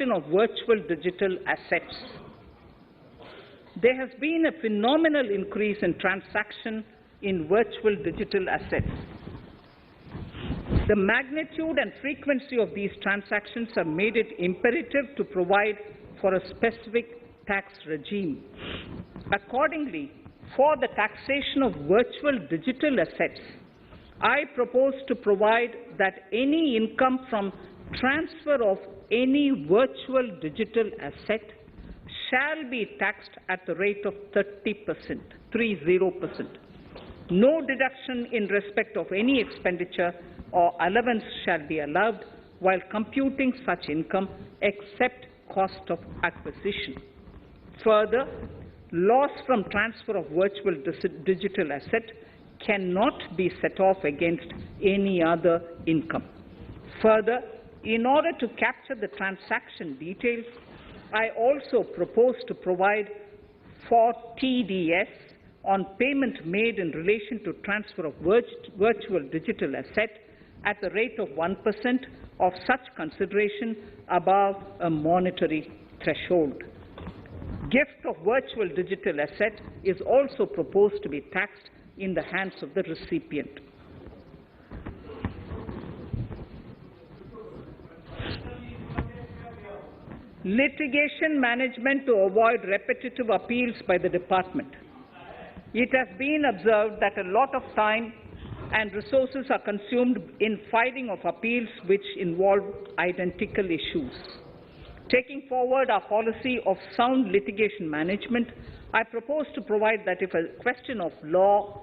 question of virtual digital assets. There has been a phenomenal increase in transaction in virtual digital assets. The magnitude and frequency of these transactions have made it imperative to provide for a specific tax regime. Accordingly, for the taxation of virtual digital assets, I propose to provide that any income from transfer of any virtual digital asset shall be taxed at the rate of 30%, 30%. No deduction in respect of any expenditure or allowance shall be allowed while computing such income except cost of acquisition. Further, loss from transfer of virtual digital asset cannot be set off against any other income. Further, in order to capture the transaction details, I also propose to provide for TDS on payment made in relation to transfer of virtual digital asset at the rate of 1% of such consideration above a monetary threshold. Gift of virtual digital asset is also proposed to be taxed in the hands of the recipient. Litigation management to avoid repetitive appeals by the department. It has been observed that a lot of time and resources are consumed in filing of appeals which involve identical issues. Taking forward our policy of sound litigation management, I propose to provide that if a question of law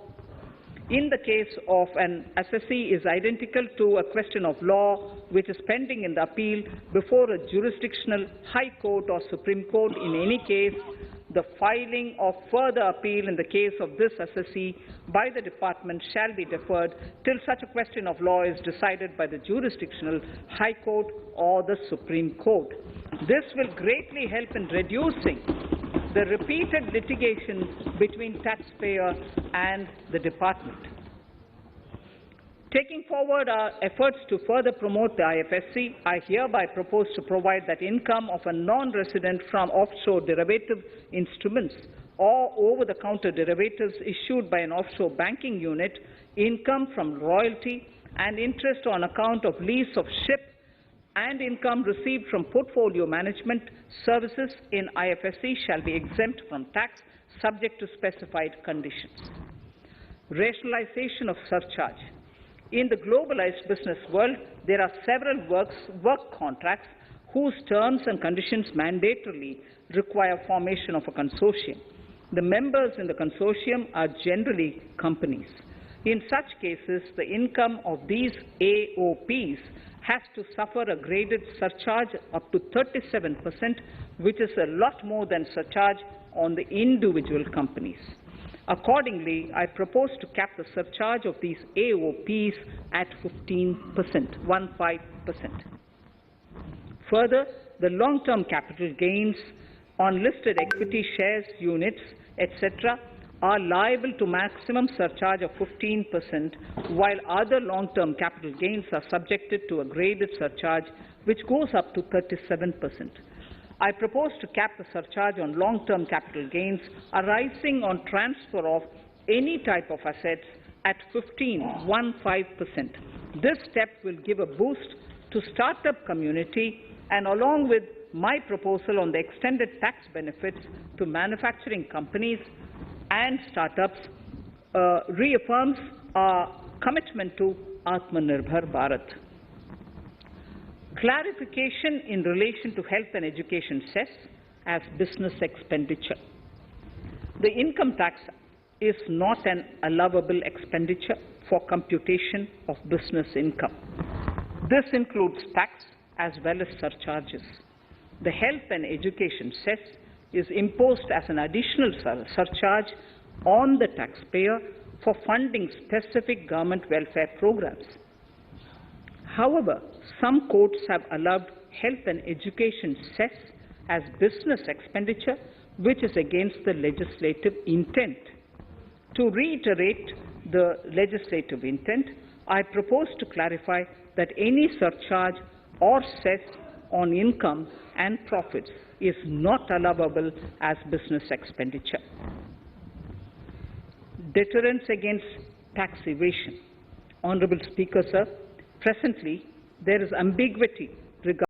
in the case of an assessee is identical to a question of law which is pending in the appeal before a jurisdictional High Court or Supreme Court, in any case, the filing of further appeal in the case of this assessee by the department shall be deferred till such a question of law is decided by the jurisdictional High Court or the Supreme Court. This will greatly help in reducing the repeated litigation between taxpayer and the department. Taking forward our efforts to further promote the IFSC, I hereby propose to provide that income of a non-resident from offshore derivative instruments or over-the-counter derivatives issued by an offshore banking unit, income from royalty and interest on account of lease of ship, and income received from portfolio management services in IFSC shall be exempt from tax subject to specified conditions. Rationalization of surcharge. In the globalized business world, there are several work contracts whose terms and conditions mandatorily require formation of a consortium. The members in the consortium are generally companies. In such cases, the income of these AOPs has to suffer a graded surcharge up to 37%, which is a lot more than surcharge on the individual companies. Accordingly, I propose to cap the surcharge of these AOPs at 15%, 15%. Further, the long-term capital gains on listed equity shares, units, etc., are liable to maximum surcharge of 15%, while other long-term capital gains are subjected to a graded surcharge which goes up to 37%. I propose to cap the surcharge on long-term capital gains arising on transfer of any type of assets at 15%. This step will give a boost to startup community, and along with my proposal on the extended tax benefits to manufacturing companies and startups, reaffirms our commitment to Atmanirbhar Bharat. Clarification in relation to health and education cess as business expenditure. The income tax is not an allowable expenditure for computation of business income. This includes tax as well as surcharges. The health and education cess is imposed as an additional surcharge on the taxpayer for funding specific government welfare programs. However, some courts have allowed health and education cess as business expenditure, which is against the legislative intent. To reiterate the legislative intent, I propose to clarify that any surcharge or cess on income and profits is not allowable as business expenditure. Deterrence against tax evasion. Honorable Speaker, sir, presently there is ambiguity